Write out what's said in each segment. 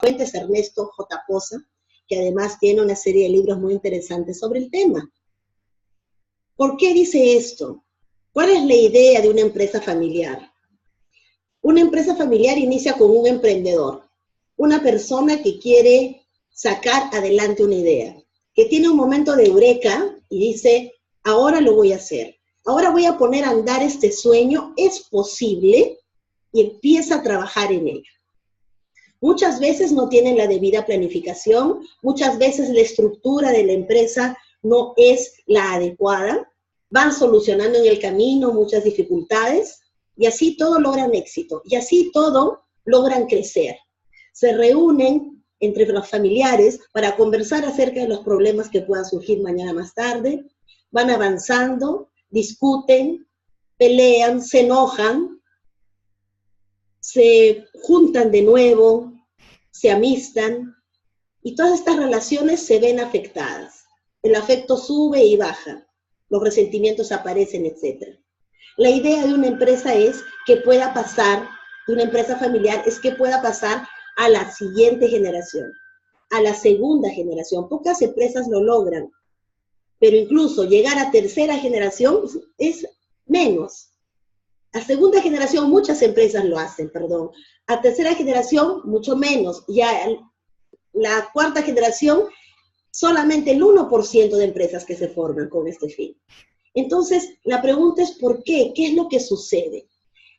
Es Ernesto J. Poza, que además tiene una serie de libros muy interesantes sobre el tema. ¿Por qué dice esto? ¿Cuál es la idea de una empresa familiar? Una empresa familiar inicia con un emprendedor, una persona que quiere sacar adelante una idea, que tiene un momento de eureka y dice, ahora lo voy a hacer, ahora voy a poner a andar este sueño, es posible, y empieza a trabajar en ello. Muchas veces no tienen la debida planificación, muchas veces la estructura de la empresa no es la adecuada, van solucionando en el camino muchas dificultades, y así todo logran éxito, y así todo logran crecer. Se reúnen entre los familiares para conversar acerca de los problemas que puedan surgir mañana más tarde, van avanzando, discuten, pelean, se enojan, se juntan de nuevo, se amistan, y todas estas relaciones se ven afectadas. El afecto sube y baja, los resentimientos aparecen, etc. La idea de una empresa es que pueda pasar, de una empresa familiar, es que pueda pasar a la siguiente generación, a la segunda generación. Pocas empresas lo logran, pero incluso llegar a tercera generación es menos. A segunda generación muchas empresas lo hacen, perdón. A tercera generación mucho menos. Ya la cuarta generación, solamente el 1% de empresas que se forman con este fin. Entonces, la pregunta es ¿por qué? ¿Qué es lo que sucede?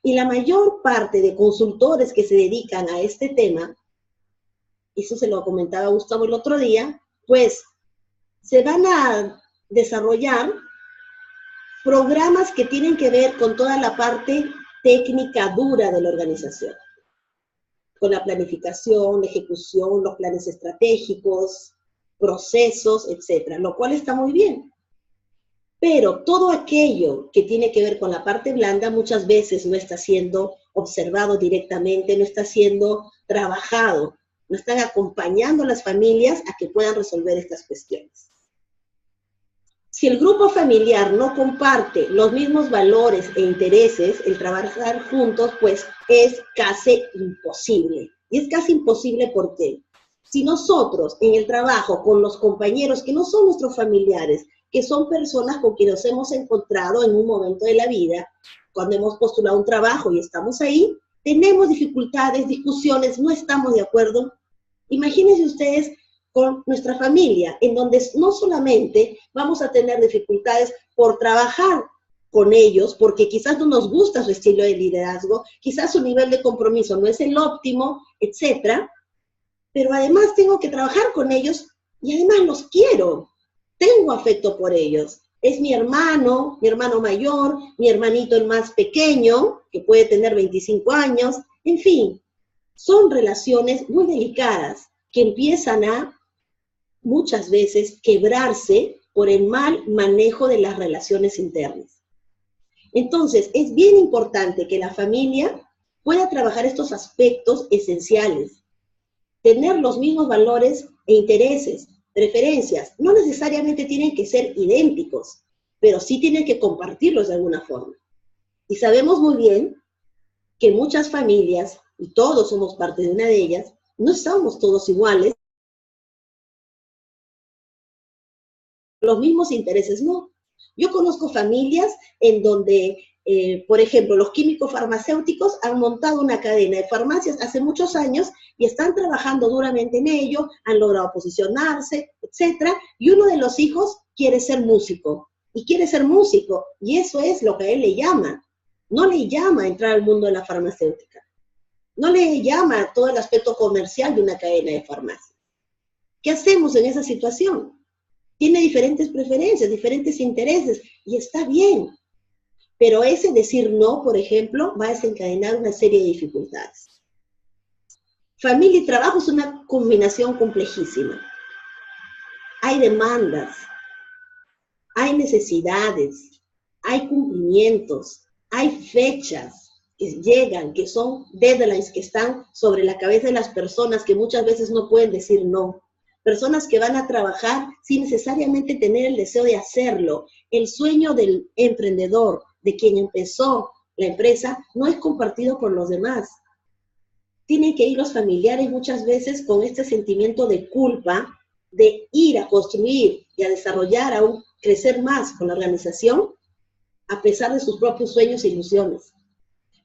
Y la mayor parte de consultores que se dedican a este tema, eso se lo comentaba Gustavo el otro día, pues se van a desarrollar programas que tienen que ver con toda la parte técnica dura de la organización, con la planificación, la ejecución, los planes estratégicos, procesos, etcétera, lo cual está muy bien. Pero todo aquello que tiene que ver con la parte blanda muchas veces no está siendo observado directamente, no está siendo trabajado, no están acompañando a las familias a que puedan resolver estas cuestiones. Si el grupo familiar no comparte los mismos valores e intereses, el trabajar juntos pues es casi imposible. Y es casi imposible porque si nosotros en el trabajo con los compañeros que no son nuestros familiares, que son personas con quienes nos hemos encontrado en un momento de la vida, cuando hemos postulado un trabajo y estamos ahí, tenemos dificultades, discusiones, no estamos de acuerdo. Imagínense ustedes con nuestra familia, en donde no solamente vamos a tener dificultades por trabajar con ellos, porque quizás no nos gusta su estilo de liderazgo, quizás su nivel de compromiso no es el óptimo, etcétera, pero además tengo que trabajar con ellos y además los quiero. Tengo afecto por ellos. Es mi hermano mayor, mi hermanito el más pequeño, que puede tener 25 años, en fin, son relaciones muy delicadas que empiezan a, muchas veces, quebrarse por el mal manejo de las relaciones internas. Entonces, es bien importante que la familia pueda trabajar estos aspectos esenciales, tener los mismos valores e intereses, preferencias, no necesariamente tienen que ser idénticos, pero sí tienen que compartirlos de alguna forma. Y sabemos muy bien que muchas familias, y todos somos parte de una de ellas, no somos todos iguales, los mismos intereses no. Yo conozco familias en donde, por ejemplo, los químicos farmacéuticos han montado una cadena de farmacias hace muchos años y están trabajando duramente en ello, han logrado posicionarse, etcétera, y uno de los hijos quiere ser músico, y eso es lo que a él le llama. No le llama entrar al mundo de la farmacéutica, no le llama todo el aspecto comercial de una cadena de farmacia. ¿Qué hacemos en esa situación? Tiene diferentes preferencias, diferentes intereses, y está bien. Pero ese decir no, por ejemplo, va a desencadenar una serie de dificultades. Familia y trabajo es una combinación complejísima. Hay demandas, hay necesidades, hay cumplimientos, hay fechas que llegan, que son deadlines, que están sobre la cabeza de las personas que muchas veces no pueden decir no. Personas que van a trabajar sin necesariamente tener el deseo de hacerlo. El sueño del emprendedor, de quien empezó la empresa, no es compartido por los demás. tienen que ir los familiares muchas veces con este sentimiento de culpa, de ir a construir y a desarrollar, aún crecer más con la organización, a pesar de sus propios sueños e ilusiones.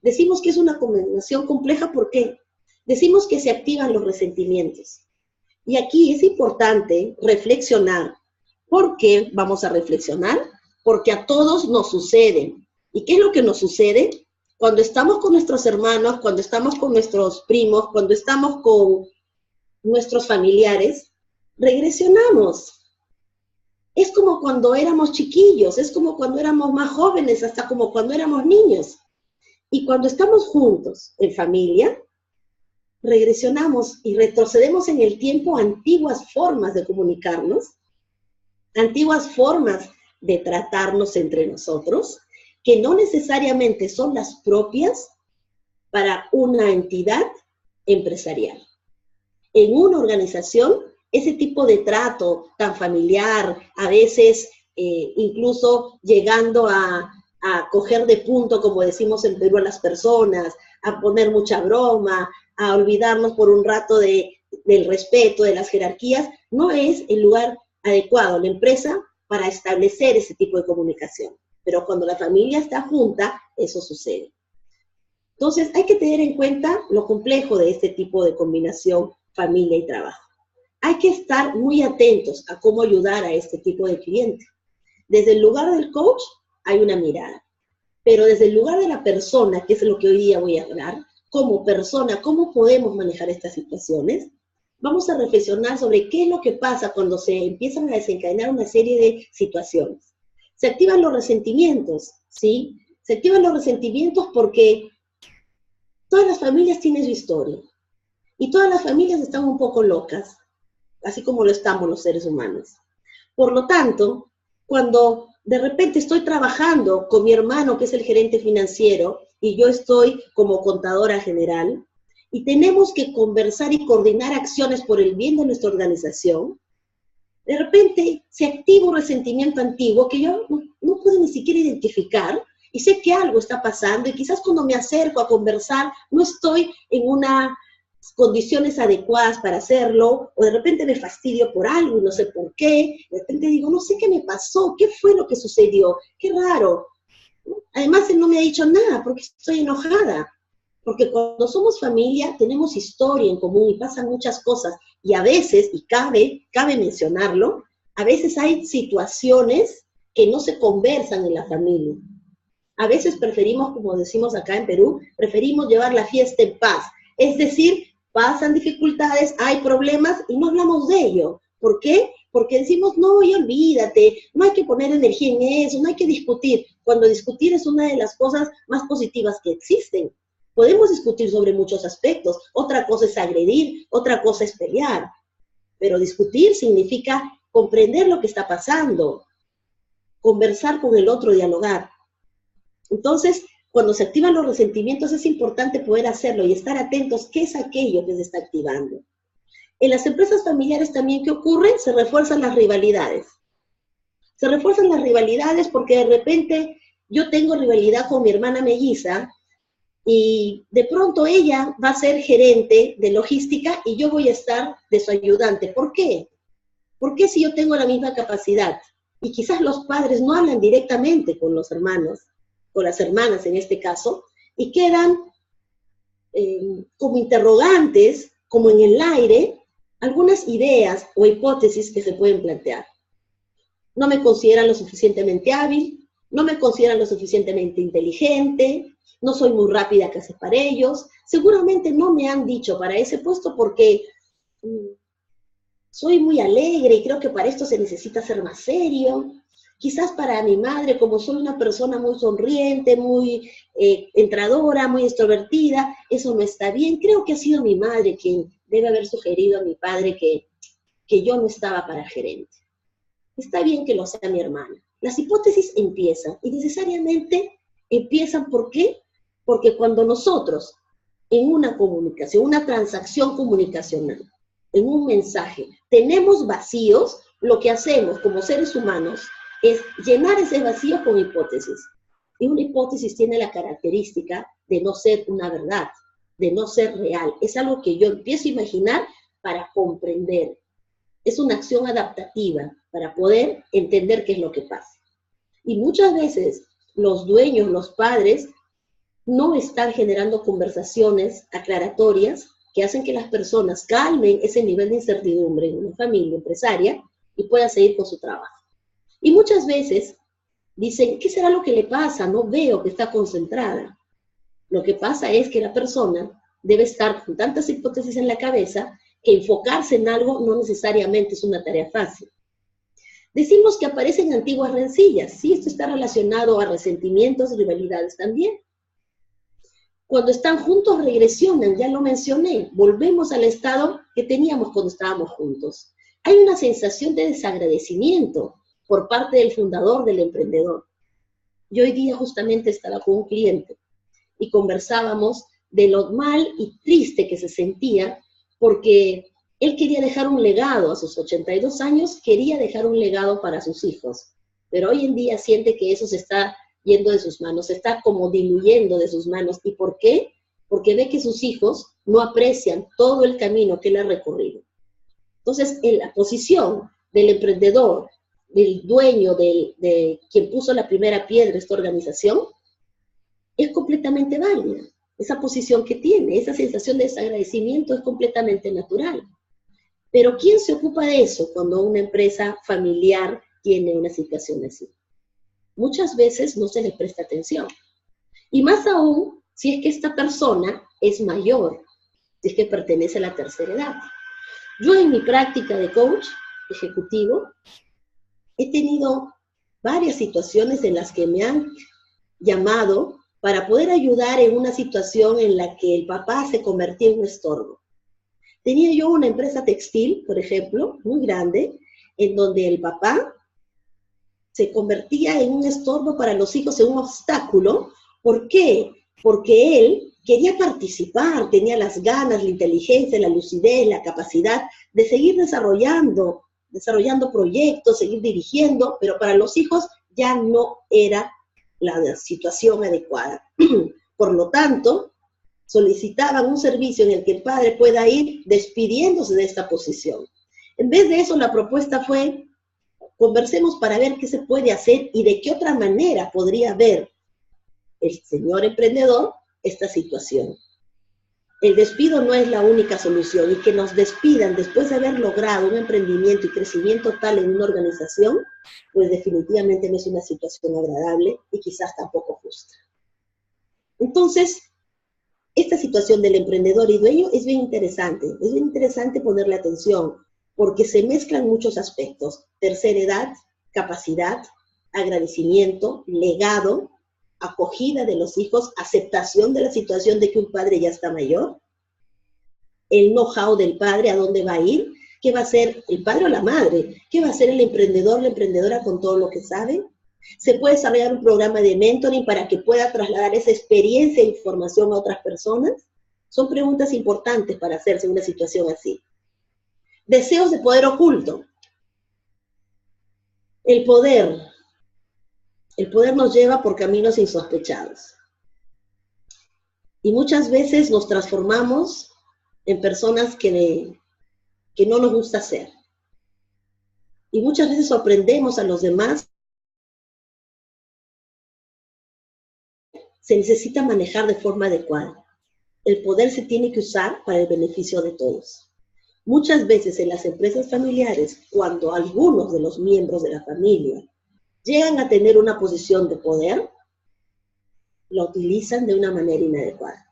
Decimos que es una combinación compleja, ¿por qué? Decimos que se activan los resentimientos. Y aquí es importante reflexionar. ¿Por qué vamos a reflexionar? Porque a todos nos sucede. ¿Y qué es lo que nos sucede? Cuando estamos con nuestros hermanos, cuando estamos con nuestros primos, cuando estamos con nuestros familiares, regresionamos. Es como cuando éramos chiquillos, es como cuando éramos más jóvenes, hasta como cuando éramos niños. Y cuando estamos juntos, en familia, regresionamos y retrocedemos en el tiempo a antiguas formas de comunicarnos, antiguas formas de tratarnos entre nosotros, que no necesariamente son las propias para una entidad empresarial. En una organización, ese tipo de trato tan familiar, a veces incluso llegando a coger de punto, como decimos en Perú, a las personas, a poner mucha broma, a olvidarnos por un rato del respeto, de las jerarquías, no es el lugar adecuado, la empresa, para establecer ese tipo de comunicación. Pero cuando la familia está junta, eso sucede. Entonces, hay que tener en cuenta lo complejo de este tipo de combinación familia y trabajo. Hay que estar muy atentos a cómo ayudar a este tipo de cliente. Desde el lugar del coach hay una mirada, pero desde el lugar de la persona, que es lo que hoy día voy a hablar, como persona, ¿cómo podemos manejar estas situaciones? Vamos a reflexionar sobre qué es lo que pasa cuando se empiezan a desencadenar una serie de situaciones. Se activan los resentimientos, ¿sí? Se activan los resentimientos porque todas las familias tienen su historia. Y todas las familias están un poco locas, así como lo estamos los seres humanos. Por lo tanto, cuando de repente estoy trabajando con mi hermano, que es el gerente financiero, y yo estoy como contadora general, y tenemos que conversar y coordinar acciones por el bien de nuestra organización, de repente se activa un resentimiento antiguo que yo no puedo ni siquiera identificar, y sé que algo está pasando, y quizás cuando me acerco a conversar, no estoy en unas condiciones adecuadas para hacerlo, o de repente me fastidio por algo y no sé por qué, de repente digo, no sé qué me pasó, qué fue lo que sucedió, qué raro. Además, él no me ha dicho nada porque estoy enojada. Porque cuando somos familia tenemos historia en común y pasan muchas cosas. Y a veces, y cabe mencionarlo, a veces hay situaciones que no se conversan en la familia. A veces preferimos, como decimos acá en Perú, preferimos llevar la fiesta en paz. Es decir, pasan dificultades, hay problemas y no hablamos de ello. ¿Por qué? Porque decimos, no, y olvídate, no hay que poner energía en eso, no hay que discutir. Cuando discutir es una de las cosas más positivas que existen. Podemos discutir sobre muchos aspectos. Otra cosa es agredir, otra cosa es pelear. Pero discutir significa comprender lo que está pasando, conversar con el otro, dialogar. Entonces, cuando se activan los resentimientos es importante poder hacerlo y estar atentos qué es aquello que se está activando. En las empresas familiares también, ¿qué ocurre? Se refuerzan las rivalidades. Se refuerzan las rivalidades porque de repente yo tengo rivalidad con mi hermana melliza y de pronto ella va a ser gerente de logística y yo voy a estar de su ayudante. ¿Por qué? ¿Por qué si yo tengo la misma capacidad? Y quizás los padres no hablan directamente con los hermanos, con las hermanas en este caso, y quedan como interrogantes, como en el aire, algunas ideas o hipótesis que se pueden plantear. No me consideran lo suficientemente hábil, no me consideran lo suficientemente inteligente, no soy muy rápida que hacer para ellos, seguramente no me han dicho para ese puesto porque soy muy alegre y creo que para esto se necesita ser más serio. Quizás para mi madre, como soy una persona muy sonriente, muy entradora, muy extrovertida, eso no está bien. Creo que ha sido mi madre quien debe haber sugerido a mi padre que yo no estaba para gerente. Está bien que lo sea mi hermana. Las hipótesis empiezan, y necesariamente empiezan, ¿por qué? Porque cuando nosotros, en una comunicación, una transacción comunicacional, en un mensaje, tenemos vacíos, lo que hacemos como seres humanos es llenar ese vacío con hipótesis. Y una hipótesis tiene la característica de no ser una verdad. de no ser real. Es algo que yo empiezo a imaginar para comprender. Es una acción adaptativa para poder entender qué es lo que pasa. Y muchas veces los dueños, los padres, no están generando conversaciones aclaratorias que hacen que las personas calmen ese nivel de incertidumbre en una familia empresaria y puedan seguir con su trabajo. Y muchas veces dicen, ¿qué será lo que le pasa? No veo que está concentrada. Lo que pasa es que la persona debe estar con tantas hipótesis en la cabeza que enfocarse en algo no necesariamente es una tarea fácil. Decimos que aparecen antiguas rencillas. Sí, esto está relacionado a resentimientos, rivalidades también. Cuando están juntos regresionan, ya lo mencioné, volvemos al estado que teníamos cuando estábamos juntos. Hay una sensación de desagradecimiento por parte del fundador, del emprendedor. Yo hoy día justamente estaba con un cliente y conversábamos de lo mal y triste que se sentía porque él quería dejar un legado a sus 82 años, quería dejar un legado para sus hijos, pero hoy en día siente que eso se está yendo de sus manos, se está como diluyendo de sus manos. ¿Y por qué? Porque ve que sus hijos no aprecian todo el camino que él ha recorrido. Entonces, en la posición del emprendedor, del dueño, de quien puso la primera piedra de esta organización, es completamente válida. Esa posición que tiene, esa sensación de desagradecimiento es completamente natural. Pero ¿quién se ocupa de eso cuando una empresa familiar tiene una situación así? Muchas veces no se les presta atención. Y más aún, si es que esta persona es mayor, si es que pertenece a la tercera edad. Yo en mi práctica de coach ejecutivo he tenido varias situaciones en las que me han llamado para poder ayudar en una situación en la que el papá se convertía en un estorbo. Tenía yo una empresa textil, por ejemplo, muy grande, en donde el papá se convertía en un estorbo para los hijos, en un obstáculo. ¿Por qué? Porque él quería participar, tenía las ganas, la inteligencia, la lucidez, la capacidad de seguir desarrollando proyectos, seguir dirigiendo, pero para los hijos ya no era la situación adecuada. Por lo tanto, solicitaban un servicio en el que el padre pueda ir despidiéndose de esta posición. En vez de eso, la propuesta fue, conversemos para ver qué se puede hacer y de qué otra manera podría ver el señor emprendedor esta situación. El despido no es la única solución, y que nos despidan después de haber logrado un emprendimiento y crecimiento tal en una organización, pues definitivamente no es una situación agradable y quizás tampoco justa. Entonces, esta situación del emprendedor y dueño es bien interesante ponerle atención, porque se mezclan muchos aspectos: tercera edad, capacidad, agradecimiento, legado, acogida de los hijos, aceptación de la situación de que un padre ya está mayor, el know-how del padre, a dónde va a ir, qué va a hacer el padre o la madre, qué va a hacer el emprendedor, la emprendedora con todo lo que sabe. Se puede desarrollar un programa de mentoring para que pueda trasladar esa experiencia e información a otras personas. Son preguntas importantes para hacerse en una situación así. Deseos de poder oculto. El poder nos lleva por caminos insospechados. Y muchas veces nos transformamos en personas que no nos gusta ser. Y muchas veces sorprendemos a los demás. Se necesita manejar de forma adecuada. El poder se tiene que usar para el beneficio de todos. Muchas veces en las empresas familiares, cuando algunos de los miembros de la familia llegan a tener una posición de poder, la utilizan de una manera inadecuada.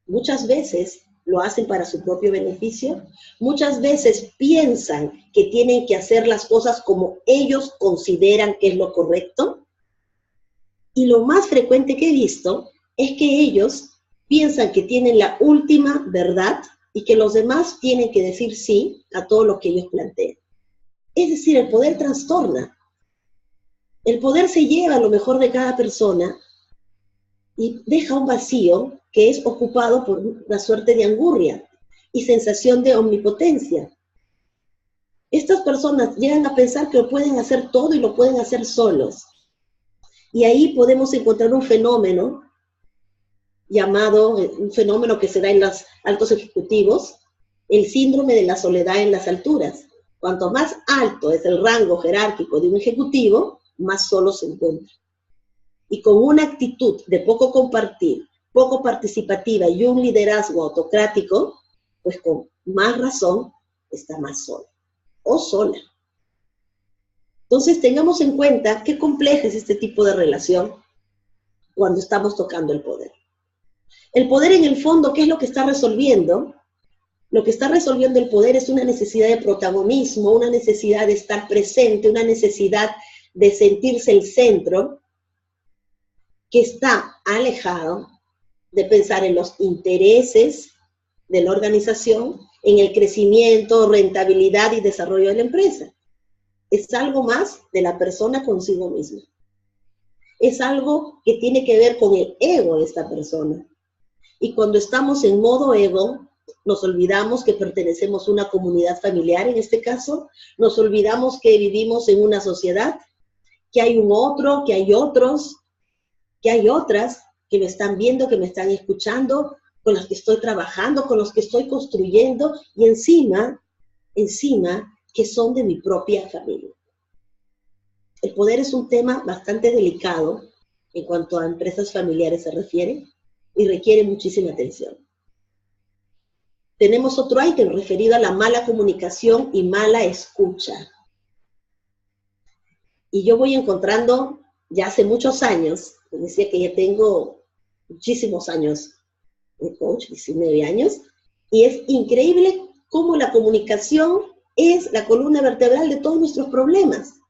Muchas veces lo hacen para su propio beneficio, muchas veces piensan que tienen que hacer las cosas como ellos consideran que es lo correcto, y lo más frecuente que he visto es que ellos piensan que tienen la última verdad y que los demás tienen que decir sí a todo lo que ellos plantean. Es decir, el poder trastorna. El poder se lleva lo mejor de cada persona y deja un vacío que es ocupado por una suerte de angurria y sensación de omnipotencia. Estas personas llegan a pensar que lo pueden hacer todo y lo pueden hacer solos. Y ahí podemos encontrar un fenómeno llamado, un fenómeno que se da en los altos ejecutivos, el síndrome de la soledad en las alturas. Cuanto más alto es el rango jerárquico de un ejecutivo, más solo se encuentra. Y con una actitud de poco compartir, poco participativa y un liderazgo autocrático, pues con más razón está más solo o sola. Entonces tengamos en cuenta qué compleja es este tipo de relación cuando estamos tocando el poder. El poder en el fondo, ¿qué es lo que está resolviendo? Lo que está resolviendo el poder es una necesidad de protagonismo, una necesidad de estar presente, una necesidad de sentirse el centro, que está alejado de pensar en los intereses de la organización, en el crecimiento, rentabilidad y desarrollo de la empresa. Es algo más de la persona consigo misma. Es algo que tiene que ver con el ego de esta persona. Y cuando estamos en modo ego, nos olvidamos que pertenecemos a una comunidad familiar, en este caso, nos olvidamos que vivimos en una sociedad, que hay un otro, que hay otros, que hay otras que me están viendo, que me están escuchando, con las que estoy trabajando, con los que estoy construyendo, y encima, que son de mi propia familia. El poder es un tema bastante delicado en cuanto a empresas familiares se refiere y requiere muchísima atención. Tenemos otro ítem referido a la mala comunicación y mala escucha. Y yo voy encontrando, ya hace muchos años, decía que ya tengo muchísimos años de coach, 19 años, y es increíble cómo la comunicación es la columna vertebral de todos nuestros problemas.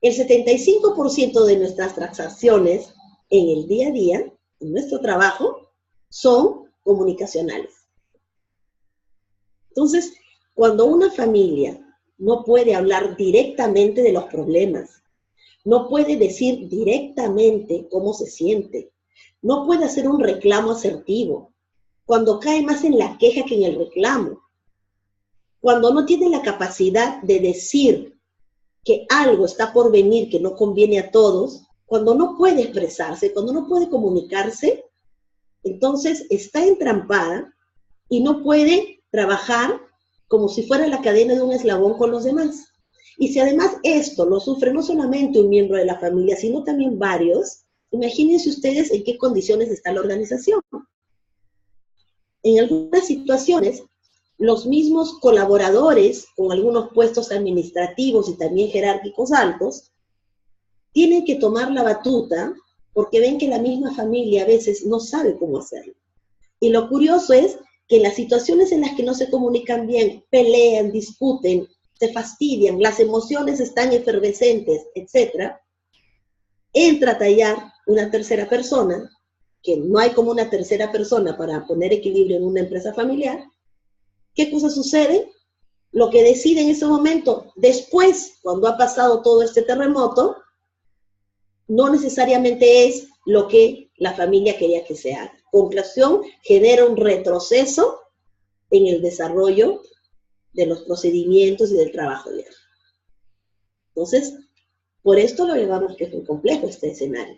El 75% de nuestras transacciones en el día a día, en nuestro trabajo, son comunicacionales. Entonces, cuando una familia no puede hablar directamente de los problemas, no puede decir directamente cómo se siente, no puede hacer un reclamo asertivo, cuando cae más en la queja que en el reclamo, cuando no tiene la capacidad de decir que algo está por venir que no conviene a todos, cuando no puede expresarse, cuando no puede comunicarse, entonces está entrampada y no puede trabajar como si fuera la cadena de un eslabón con los demás. Y si además esto lo sufre no solamente un miembro de la familia, sino también varios, imagínense ustedes en qué condiciones está la organización. En algunas situaciones, los mismos colaboradores con algunos puestos administrativos y también jerárquicos altos tienen que tomar la batuta porque ven que la misma familia a veces no sabe cómo hacerlo. Y lo curioso es que en las situaciones en las que no se comunican bien, pelean, discuten, se fastidian, las emociones están efervescentes, etc., entra a tallar una tercera persona, que no hay como una tercera persona para poner equilibrio en una empresa familiar. ¿Qué cosa sucede? Lo que decide en ese momento, después, cuando ha pasado todo este terremoto, no necesariamente es lo que la familia quería que se haga. Conclusión, genera un retroceso en el desarrollo de los procedimientos y del trabajo diario. Entonces, por esto lo llamamos que es muy complejo este escenario.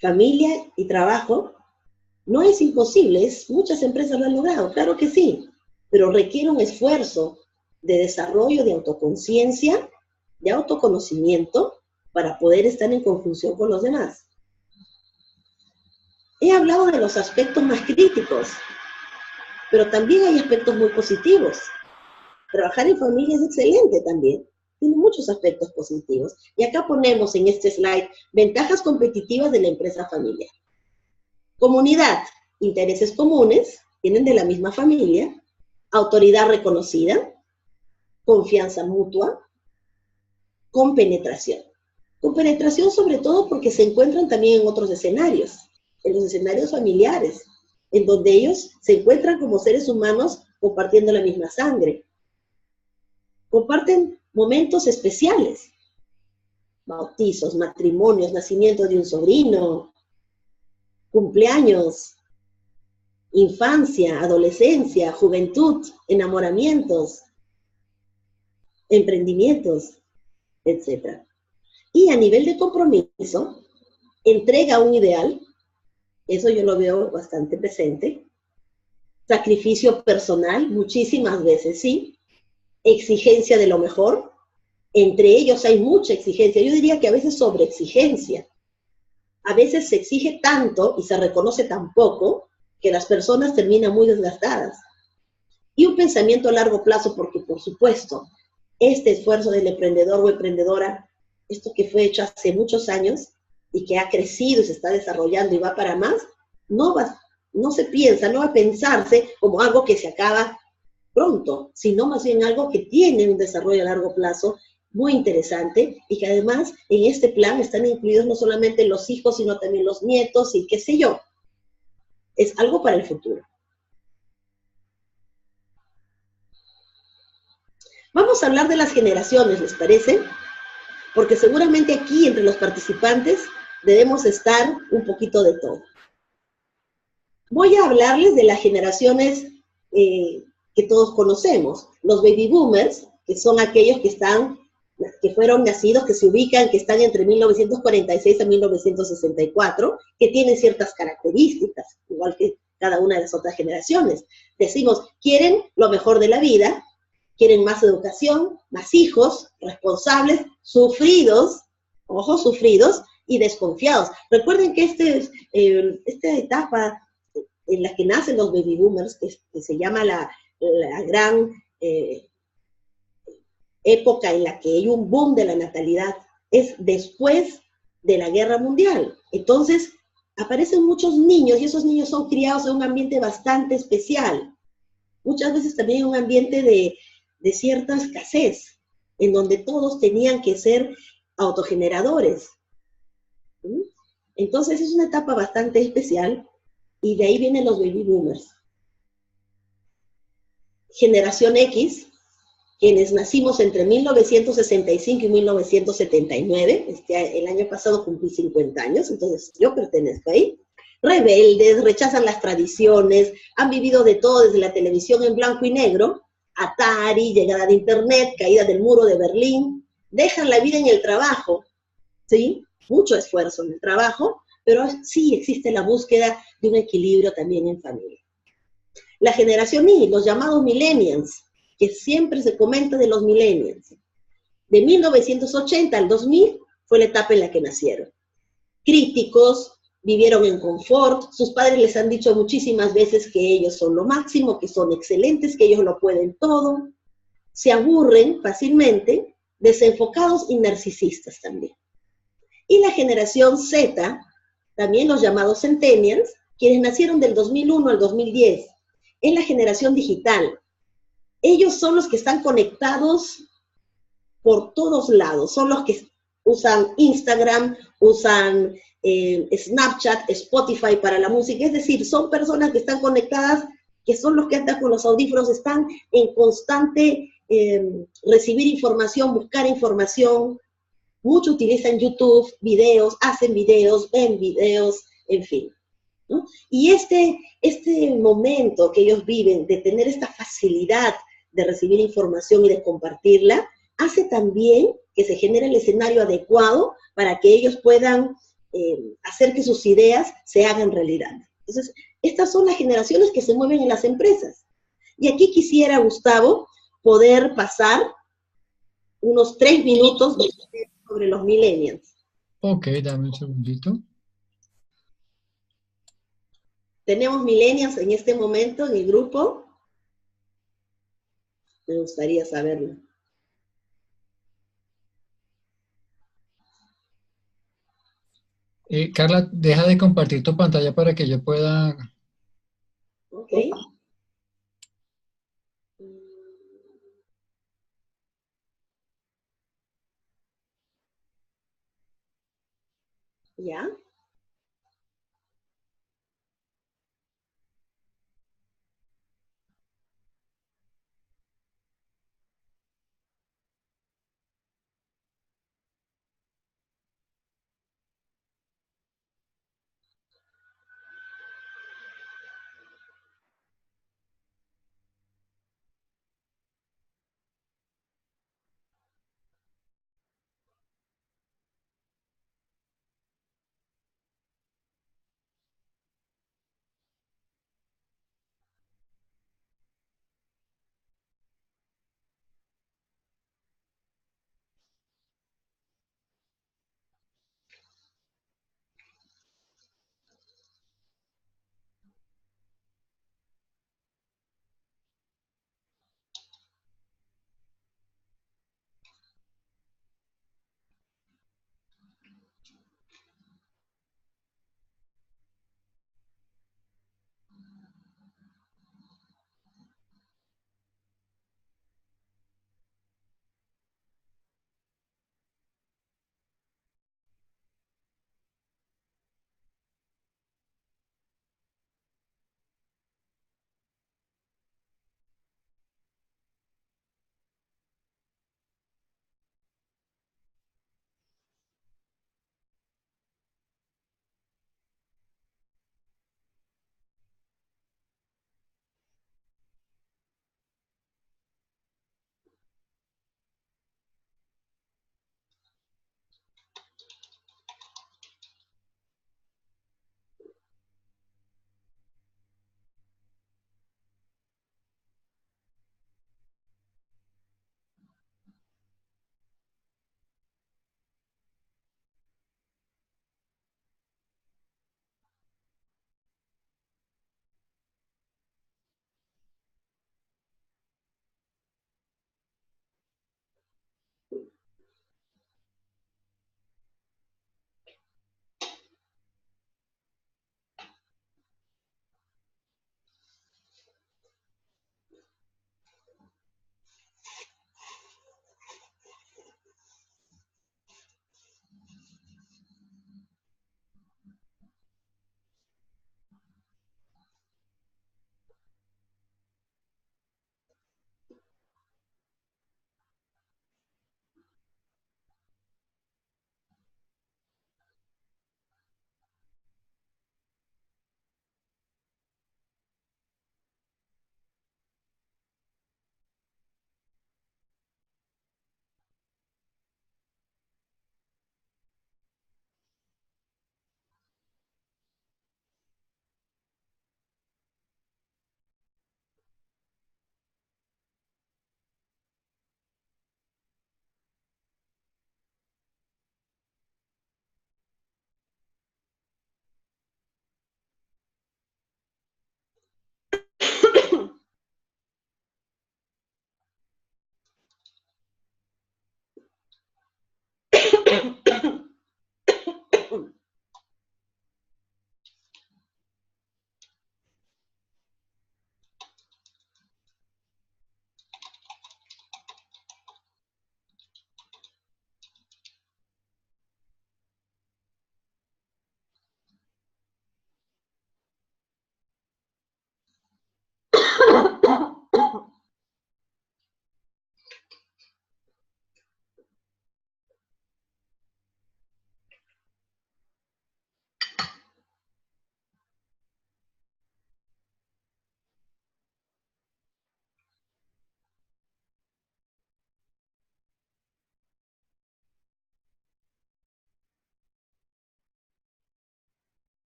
Familia y trabajo no es imposible, muchas empresas lo han logrado, claro que sí, pero requiere un esfuerzo de desarrollo de autoconciencia, de autoconocimiento, para poder estar en conjunción con los demás. He hablado de los aspectos más críticos, pero también hay aspectos muy positivos. Trabajar en familia es excelente también, tiene muchos aspectos positivos. Y acá ponemos en este slide ventajas competitivas de la empresa familiar. Comunidad, intereses comunes, vienen de la misma familia, autoridad reconocida, confianza mutua, compenetración. Compenetración sobre todo porque se encuentran también en otros escenarios, en los escenarios familiares, en donde ellos se encuentran como seres humanos compartiendo la misma sangre. Comparten momentos especiales, bautizos, matrimonios, nacimiento de un sobrino, cumpleaños, infancia, adolescencia, juventud, enamoramientos, emprendimientos, etc. Y a nivel de compromiso, entrega un ideal, Eso yo lo veo bastante presente. Sacrificio personal, muchísimas veces, sí. Exigencia de lo mejor. Entre ellos hay mucha exigencia. Yo diría que a veces sobreexigencia. A veces se exige tanto y se reconoce tan poco que las personas terminan muy desgastadas. Y un pensamiento a largo plazo, porque por supuesto, este esfuerzo del emprendedor o emprendedora, esto que fue hecho hace muchos años y que ha crecido y se está desarrollando y va para más, no va, no se piensa, no va a pensarse como algo que se acaba pronto, sino más bien algo que tiene un desarrollo a largo plazo muy interesante y que además en este plan están incluidos no solamente los hijos, sino también los nietos y qué sé yo. Es algo para el futuro. Vamos a hablar de las generaciones, ¿les parece? Porque seguramente aquí entre los participantes debemos estar un poquito de todo. Voy a hablarles de las generaciones que todos conocemos, los baby boomers, que son aquellos que fueron nacidos, que se ubican, que están entre 1946 a 1964, que tienen ciertas características, igual que cada una de las otras generaciones. Decimos, quieren lo mejor de la vida, quieren más educación, más hijos, responsables, sufridos, ojo, sufridos y desconfiados. Recuerden que esta etapa en la que nacen los baby boomers, que se llama la gran época en la que hay un boom de la natalidad, es después de la guerra mundial. Entonces, aparecen muchos niños y esos niños son criados en un ambiente bastante especial. Muchas veces también en un ambiente de cierta escasez, en donde todos tenían que ser autogeneradores. ¿Sí? Entonces es una etapa bastante especial y de ahí vienen los baby boomers. Generación X, quienes nacimos entre 1965 y 1979, el año pasado cumplí 50 años, entonces yo pertenezco ahí. Rebeldes, rechazan las tradiciones, han vivido de todo desde la televisión en blanco y negro, Atari, llegada de Internet, caída del muro de Berlín, dejan la vida en el trabajo, ¿sí? Mucho esfuerzo en el trabajo, pero sí existe la búsqueda de un equilibrio también en familia. La generación Y, los llamados millennials, que siempre se comenta de los millennials. De 1980 al 2000 fue la etapa en la que nacieron. Críticos, vivieron en confort, sus padres les han dicho muchísimas veces que ellos son lo máximo, que son excelentes, que ellos lo pueden todo, se aburren fácilmente, desenfocados y narcisistas también. Y la generación Z, también los llamados centennials, quienes nacieron del 2001 al 2010, es la generación digital. Ellos son los que están conectados por todos lados, son los que usan Instagram, usan Snapchat, Spotify para la música, es decir, son personas que están conectadas, que son los que andan con los audífonos, están en constante recibir información, buscar información, muchos utilizan YouTube, videos, hacen videos, ven videos, en fin. ¿No? Y este momento que ellos viven de tener esta facilidad de recibir información y de compartirla, hace también que se genere el escenario adecuado para que ellos puedan hacer que sus ideas se hagan realidad. Entonces, estas son las generaciones que se mueven en las empresas. Y aquí quisiera, Gustavo, poder pasar unos 3 minutos sobre los millennials. Ok, dame un segundito. Tenemos millennials en este momento en el grupo. Me gustaría saberlo. Carla, deja de compartir tu pantalla para que yo pueda... Ok. ¿Ya?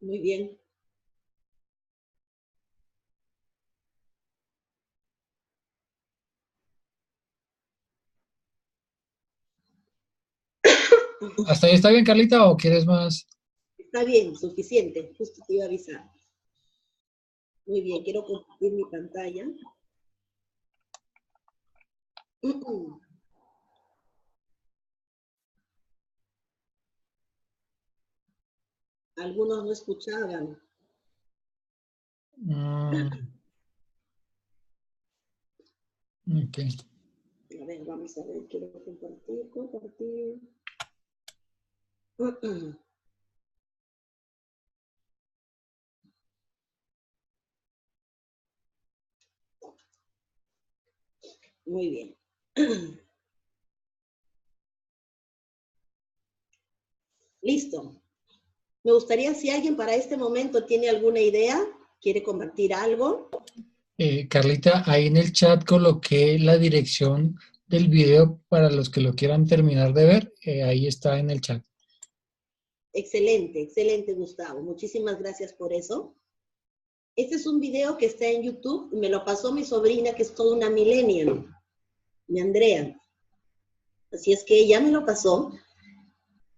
Muy bien. ¿Hasta ahí está bien, Carlita, o quieres más? Está bien, suficiente. Justo te iba a avisar. Muy bien, quiero compartir mi pantalla. Algunos no escuchaban. Ok. A ver, vamos a ver, quiero compartir. Muy bien. Listo. Me gustaría si alguien para este momento tiene alguna idea, quiere compartir algo. Carlita, ahí en el chat coloqué la dirección del video para los que lo quieran terminar de ver. Ahí está en el chat. Excelente, excelente, Gustavo. Muchísimas gracias por eso. Este es un video que está en YouTube. Me lo pasó mi sobrina, que es toda una millennial, mi Andrea. Así es que ella me lo pasó.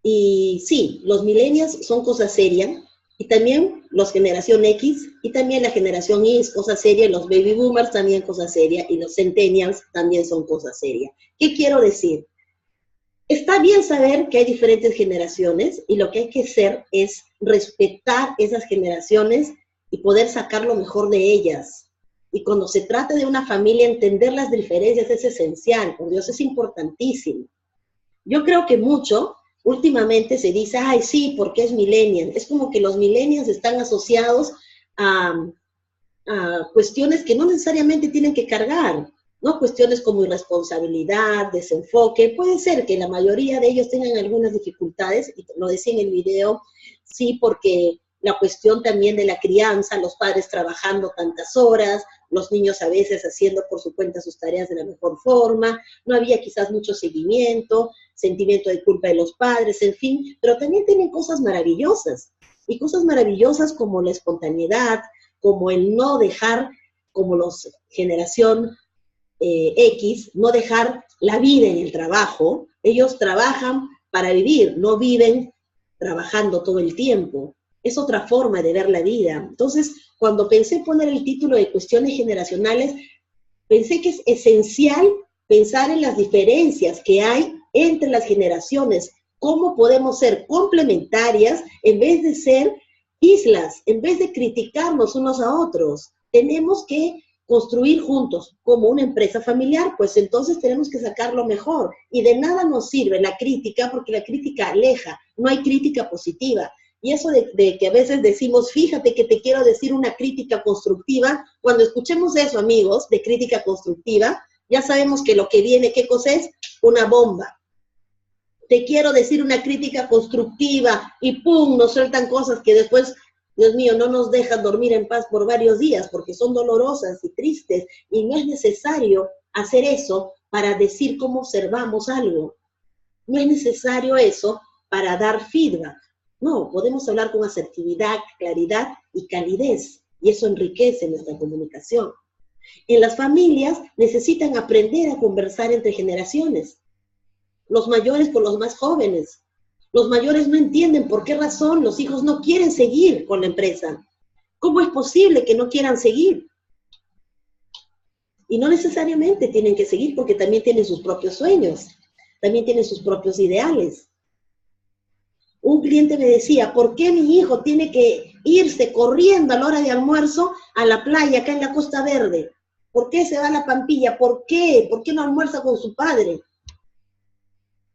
Y sí, los millennials son cosa seria, y también los generación X, y también la generación Y es cosa seria, y los baby boomers también cosa seria, y los centennials también son cosa seria. ¿Qué quiero decir? Está bien saber que hay diferentes generaciones, y lo que hay que hacer es respetar esas generaciones y poder sacar lo mejor de ellas. Y cuando se trata de una familia, entender las diferencias es esencial, por Dios, es importantísimo. Yo creo que últimamente se dice, ay, sí, porque es millennial. Es como que los millennials están asociados a, a cuestiones que no necesariamente tienen que cargar, ¿no? Cuestiones como irresponsabilidad, desenfoque. Puede ser que la mayoría de ellos tengan algunas dificultades, y lo decía en el video, sí, porque la cuestión también de la crianza, los padres trabajando tantas horas, los niños a veces haciendo por su cuenta sus tareas de la mejor forma, no había quizás mucho seguimiento, sentimiento de culpa de los padres, en fin, pero también tienen cosas maravillosas, y cosas maravillosas como la espontaneidad, como el no dejar, como los generación X, no dejar la vida en el trabajo. Ellos trabajan para vivir, no viven trabajando todo el tiempo. Es otra forma de ver la vida. Entonces, cuando pensé poner el título de cuestiones generacionales, pensé que es esencial pensar en las diferencias que hay entre las generaciones, cómo podemos ser complementarias en vez de ser islas, en vez de criticarnos unos a otros. Tenemos que construir juntos como una empresa familiar, pues entonces tenemos que sacar lo mejor. Y de nada nos sirve la crítica, porque la crítica aleja, no hay crítica positiva. Y eso de que a veces decimos, fíjate que te quiero decir una crítica constructiva, cuando escuchemos eso, amigos, de crítica constructiva, ya sabemos que lo que viene, ¿qué cosa es? Una bomba. Te quiero decir una crítica constructiva y ¡pum! Nos sueltan cosas que después, Dios mío, no nos dejan dormir en paz por varios días porque son dolorosas y tristes, y no es necesario hacer eso para decir cómo observamos algo. No es necesario eso para dar feedback. No, podemos hablar con asertividad, claridad y calidez. y eso enriquece nuestra comunicación. En las familias necesitan aprender a conversar entre generaciones, los mayores con los más jóvenes. Los mayores no entienden por qué razón los hijos no quieren seguir con la empresa. ¿Cómo es posible que no quieran seguir? Y no necesariamente tienen que seguir porque también tienen sus propios sueños, también tienen sus propios ideales. Un cliente me decía, ¿por qué mi hijo tiene que irse corriendo a la hora de almuerzo a la playa acá en la Costa Verde? ¿Por qué se va a la Pampilla? ¿Por qué? ¿Por qué no almuerza con su padre?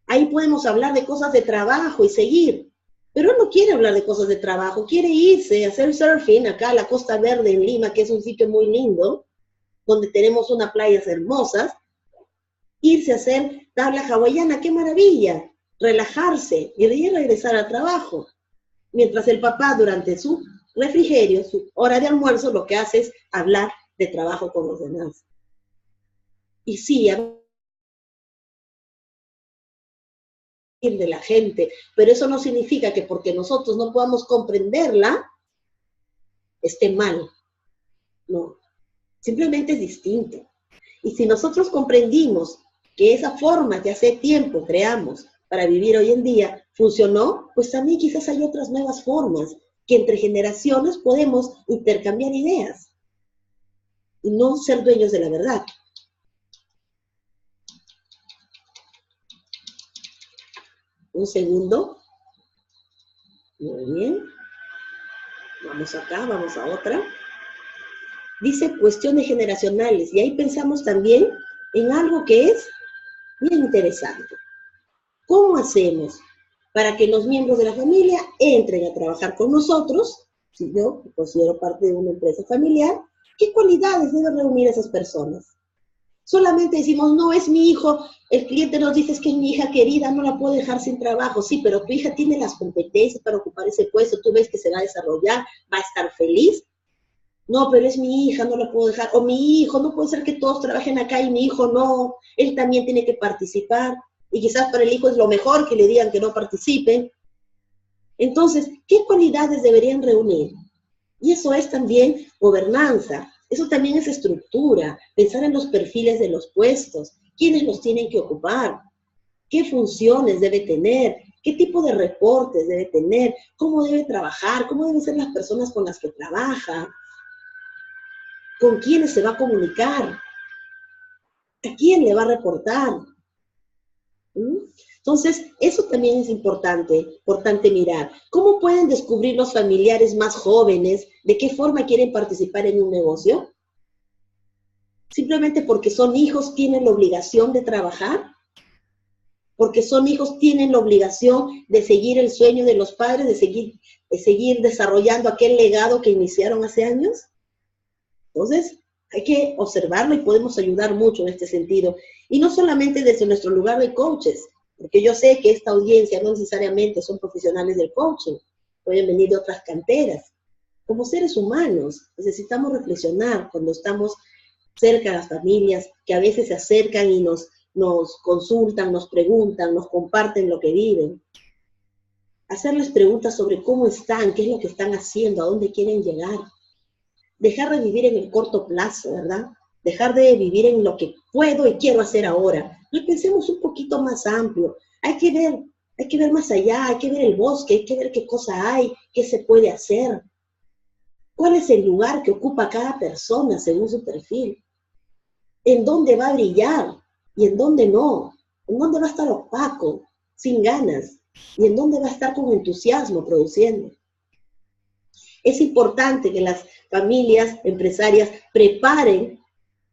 Ahí podemos hablar de cosas de trabajo y seguir. Pero él no quiere hablar de cosas de trabajo, quiere irse a hacer surfing acá a la Costa Verde en Lima, que es un sitio muy lindo, donde tenemos unas playas hermosas, irse a hacer tabla hawaiana, qué maravilla, relajarse y de ahí regresar al trabajo. Mientras el papá durante su refrigerio, su hora de almuerzo, lo que hace es hablar de trabajo con los demás. Y sí, de la gente, pero eso no significa que porque nosotros no podamos comprenderla, esté mal. No, simplemente es distinto. Y si nosotros comprendimos que esa forma que hace tiempo creamos para vivir hoy en día funcionó, pues también quizás hay otras nuevas formas que entre generaciones podemos intercambiar ideas y no ser dueños de la verdad. Un segundo. Muy bien. Vamos acá, vamos a otra. Dice cuestiones generacionales, y ahí pensamos también en algo que es bien interesante. ¿Cómo hacemos para que los miembros de la familia entren a trabajar con nosotros? Si yo me considero parte de una empresa familiar, ¿qué cualidades deben reunir esas personas? Solamente decimos, no, es mi hijo, el cliente nos dice, es que es mi hija querida, no la puedo dejar sin trabajo. Sí, pero tu hija tiene las competencias para ocupar ese puesto, tú ves que se va a desarrollar, va a estar feliz. No, pero es mi hija, no la puedo dejar. O mi hijo, no puede ser que todos trabajen acá y mi hijo no, él también tiene que participar. Y quizás para el hijo es lo mejor que le digan que no participen. Entonces, ¿qué cualidades deberían reunir? Y eso es también gobernanza. Eso también es estructura, pensar en los perfiles de los puestos, quiénes los tienen que ocupar, qué funciones debe tener, qué tipo de reportes debe tener, cómo debe trabajar, cómo deben ser las personas con las que trabaja, con quiénes se va a comunicar, a quién le va a reportar. Entonces, eso también es importante mirar. ¿Cómo pueden descubrir los familiares más jóvenes de qué forma quieren participar en un negocio? ¿Simplemente porque son hijos tienen la obligación de trabajar? ¿Porque son hijos tienen la obligación de seguir el sueño de los padres, de seguir desarrollando aquel legado que iniciaron hace años? Entonces, hay que observarlo y podemos ayudar mucho en este sentido. Y no solamente desde nuestro lugar de coaches, porque yo sé que esta audiencia no necesariamente son profesionales del coaching, pueden venir de otras canteras. Como seres humanos, necesitamos reflexionar cuando estamos cerca de las familias, que a veces se acercan y nos consultan, nos preguntan, nos comparten lo que viven. Hacerles preguntas sobre cómo están, qué es lo que están haciendo, a dónde quieren llegar. Dejar de vivir en el corto plazo, ¿verdad? Dejar de vivir en lo que puedo y quiero hacer ahora. Y pensemos un poquito más amplio. Hay que ver más allá, hay que ver el bosque, hay que ver qué cosa hay, qué se puede hacer. ¿Cuál es el lugar que ocupa cada persona según su perfil? ¿En dónde va a brillar y en dónde no? ¿En dónde va a estar opaco, sin ganas? ¿Y en dónde va a estar con entusiasmo produciendo? Es importante que las familias empresarias preparen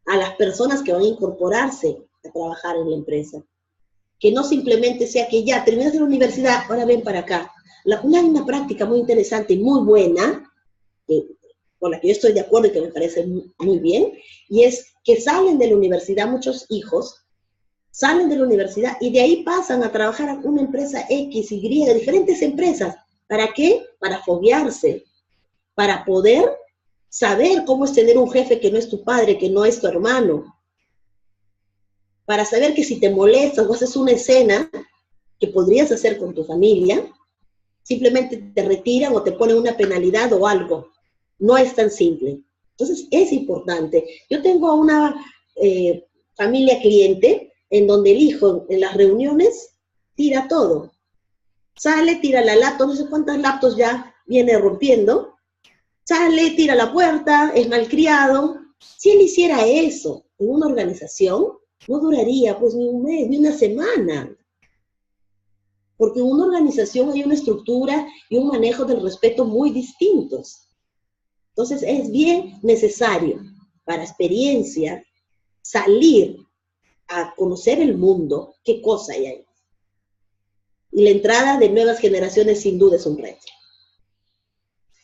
a las personas que van a incorporarse a trabajar en la empresa. Que no simplemente sea que ya terminas la universidad, ahora ven para acá. Hay una práctica muy interesante y muy buena, con la que yo estoy de acuerdo y que me parece muy bien, y es que salen de la universidad, muchos hijos, salen de la universidad y de ahí pasan a trabajar a una empresa X, Y, diferentes empresas. ¿Para qué? Para foguearse, para poder saber cómo es tener un jefe que no es tu padre, que no es tu hermano. Para saber que si te molestas o haces una escena que podrías hacer con tu familia, simplemente te retiran o te ponen una penalidad o algo. no es tan simple. Entonces es importante. Yo tengo una familia cliente en donde el hijo en las reuniones tira todo. Sale, tira la laptop, no sé cuántas laptops ya viene rompiendo. Sale, tira la puerta, es malcriado. Si él hiciera eso en una organización, no duraría pues ni un mes, ni una semana. Porque en una organización hay una estructura y un manejo del respeto muy distintos. Entonces es bien necesario, para experiencia, salir a conocer el mundo, qué cosa hay ahí. Y la entrada de nuevas generaciones sin duda es un reto.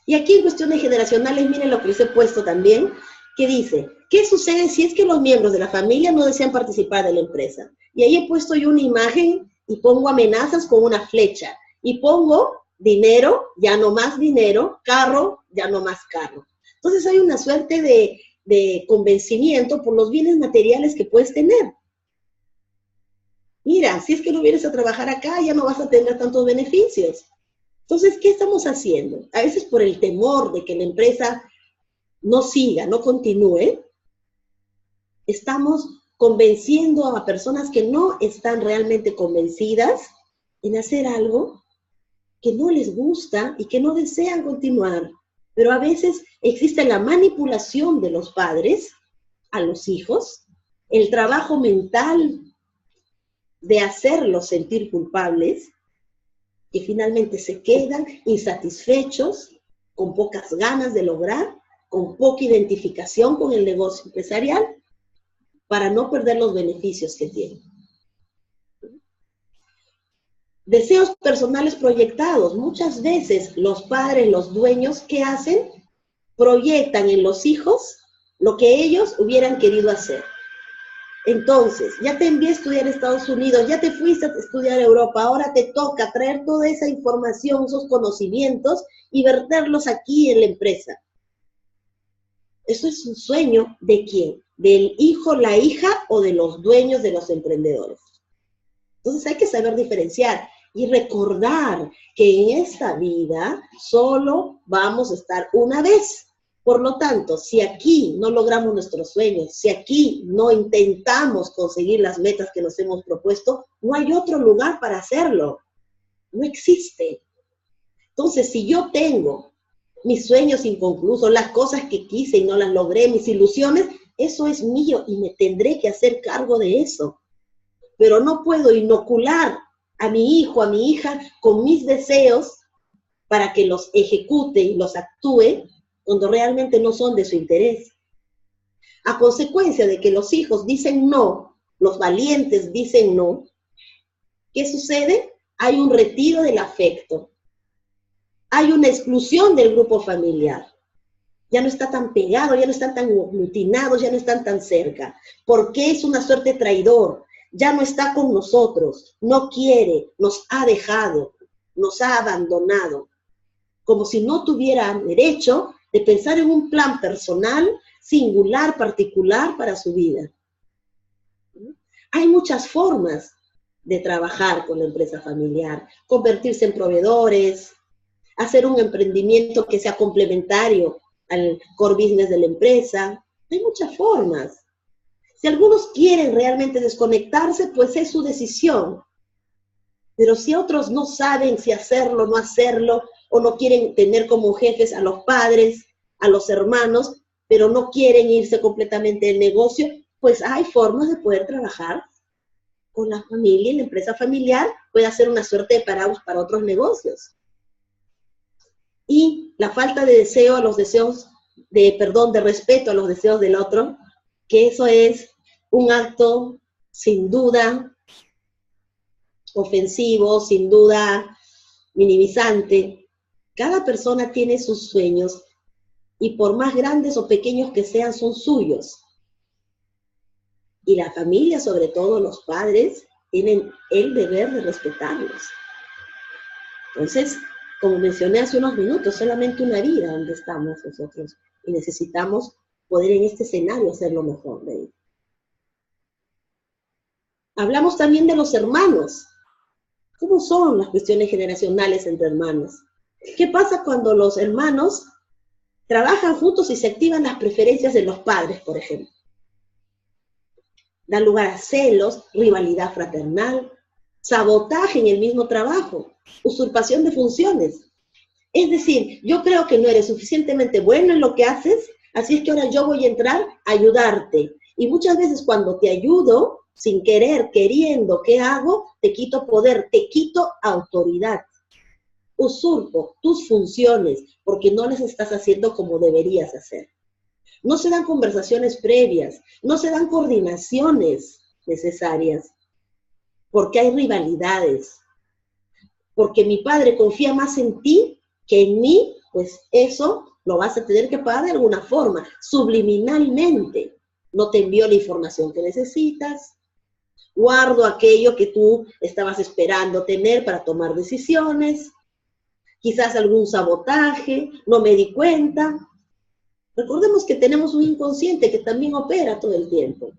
Y aquí en cuestiones generacionales, miren lo que les he puesto también, que dice, ¿qué sucede si es que los miembros de la familia no desean participar de la empresa? Y ahí he puesto yo una imagen y pongo amenazas con una flecha. Y pongo dinero, ya no más dinero, carro, ya no más carro. Entonces hay una suerte de convencimiento por los bienes materiales que puedes tener. Mira, si es que no vienes a trabajar acá, ya no vas a tener tantos beneficios. Entonces, ¿qué estamos haciendo? A veces por el temor de que la empresa no siga, no continúe, estamos convenciendo a personas que no están realmente convencidas en hacer algo que no les gusta y que no desean continuar. Pero a veces existe la manipulación de los padres a los hijos, el trabajo mental de hacerlos sentir culpables, que finalmente se quedan insatisfechos, con pocas ganas de lograr, con poca identificación con el negocio empresarial, para no perder los beneficios que tienen. Deseos personales proyectados. Muchas veces los padres, los dueños, ¿qué hacen? Proyectan en los hijos lo que ellos hubieran querido hacer. Entonces, ya te envié a estudiar a Estados Unidos, ya te fuiste a estudiar a Europa, ahora te toca traer toda esa información, esos conocimientos y verterlos aquí en la empresa. Eso es un sueño ¿de quién? ¿Del hijo, la hija o de los dueños de los emprendedores? Entonces hay que saber diferenciar y recordar que en esta vida solo vamos a estar una vez. Por lo tanto, si aquí no logramos nuestros sueños, si aquí no intentamos conseguir las metas que nos hemos propuesto, no hay otro lugar para hacerlo. No existe. Entonces, si yo tengo mis sueños inconclusos, las cosas que quise y no las logré, mis ilusiones, eso es mío y me tendré que hacer cargo de eso. Pero no puedo inocular a mi hijo, a mi hija, con mis deseos para que los ejecute y los actúe cuando realmente no son de su interés. A consecuencia de que los hijos dicen no, los valientes dicen no, ¿qué sucede? Hay un retiro del afecto. Hay una exclusión del grupo familiar. Ya no está tan pegado, ya no están tan aglutinados, ya no están tan cerca. Porque es una suerte traidor. Ya no está con nosotros, no quiere, nos ha dejado, nos ha abandonado. Como si no tuviera derecho de pensar en un plan personal, singular, particular para su vida. Hay muchas formas de trabajar con la empresa familiar, convertirse en proveedores, hacer un emprendimiento que sea complementario al core business de la empresa. Hay muchas formas. Si algunos quieren realmente desconectarse, pues es su decisión. Pero si otros no saben si hacerlo, no hacerlo, o no quieren tener como jefes a los padres, a los hermanos, pero no quieren irse completamente del negocio, pues hay formas de poder trabajar con la familia y la empresa familiar puede hacer una suerte de paraguas para otros negocios. Y la falta de deseo a los deseos, de respeto a los deseos del otro, que eso es un acto sin duda ofensivo, sin duda minimizante. Cada persona tiene sus sueños y por más grandes o pequeños que sean, son suyos. Y la familia, sobre todo los padres, tienen el deber de respetarlos. Entonces, como mencioné hace unos minutos, solamente una vida donde estamos nosotros y necesitamos poder en este escenario hacer lo mejor de ello. Hablamos también de los hermanos. ¿Cómo son las cuestiones generacionales entre hermanos? ¿Qué pasa cuando los hermanos Trabajan juntos y se activan las preferencias de los padres, por ejemplo. Da lugar a celos, rivalidad fraternal, sabotaje en el mismo trabajo, usurpación de funciones. Es decir, yo creo que no eres suficientemente bueno en lo que haces, así es que ahora yo voy a entrar a ayudarte. Y muchas veces cuando te ayudo, sin querer, queriendo, ¿qué hago? Te quito poder, te quito autoridad. Usurpo tus funciones porque no las estás haciendo como deberías hacer. No se dan conversaciones previas, no se dan coordinaciones necesarias, porque hay rivalidades, porque mi padre confía más en ti que en mí, pues eso lo vas a tener que pagar de alguna forma, subliminalmente. No te envío la información que necesitas, guardo aquello que tú estabas esperando tener para tomar decisiones, quizás algún sabotaje, no me di cuenta. Recordemos que tenemos un inconsciente que también opera todo el tiempo.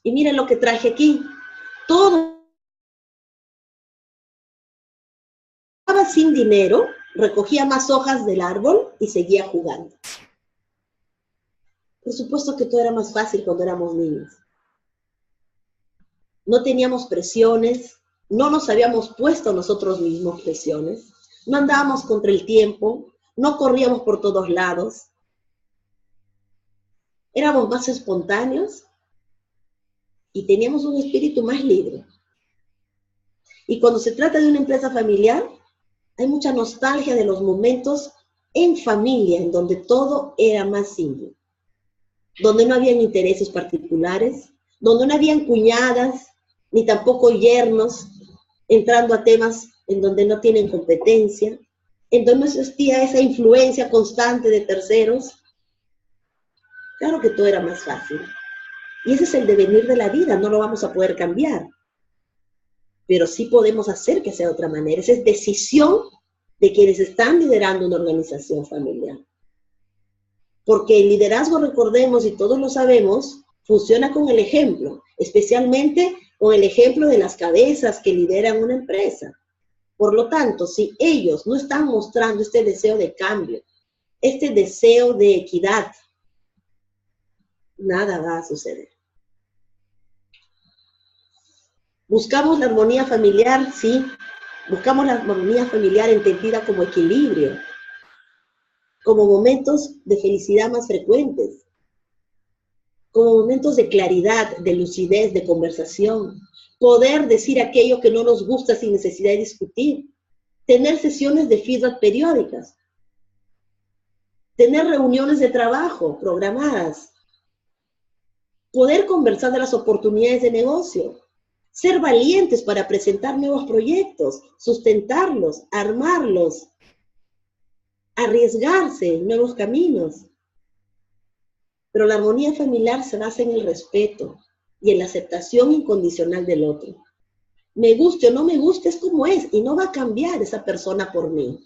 Y miren lo que traje aquí. Todo estaba sin dinero, recogía más hojas del árbol y seguía jugando. Por supuesto que todo era más fácil cuando éramos niños. No teníamos presiones, no nos habíamos puesto nosotros mismos presiones, no andábamos contra el tiempo, no corríamos por todos lados. Éramos más espontáneos y teníamos un espíritu más libre. Y cuando se trata de una empresa familiar, hay mucha nostalgia de los momentos en familia, en donde todo era más simple, donde no habían intereses particulares, donde no habían cuñadas, ni tampoco yernos, entrando a temas en donde no tienen competencia, en donde no existía esa influencia constante de terceros. Claro que todo era más fácil. Y ese es el devenir de la vida, no lo vamos a poder cambiar. Pero sí podemos hacer que sea de otra manera. Esa es decisión de quienes están liderando una organización familiar. Porque el liderazgo, recordemos, y todos lo sabemos, funciona con el ejemplo, especialmente con el ejemplo de las cabezas que lideran una empresa. Por lo tanto, si ellos no están mostrando este deseo de cambio, este deseo de equidad, nada va a suceder. Buscamos la armonía familiar, sí. Buscamos la armonía familiar entendida como equilibrio, como momentos de felicidad más frecuentes, como momentos de claridad, de lucidez, de conversación, poder decir aquello que no nos gusta sin necesidad de discutir, tener sesiones de feedback periódicas, tener reuniones de trabajo programadas, poder conversar de las oportunidades de negocio, ser valientes para presentar nuevos proyectos, sustentarlos, armarlos, arriesgarse en nuevos caminos. Pero la armonía familiar se basa en el respeto y en la aceptación incondicional del otro. Me guste o no me guste, es como es, y no va a cambiar esa persona por mí.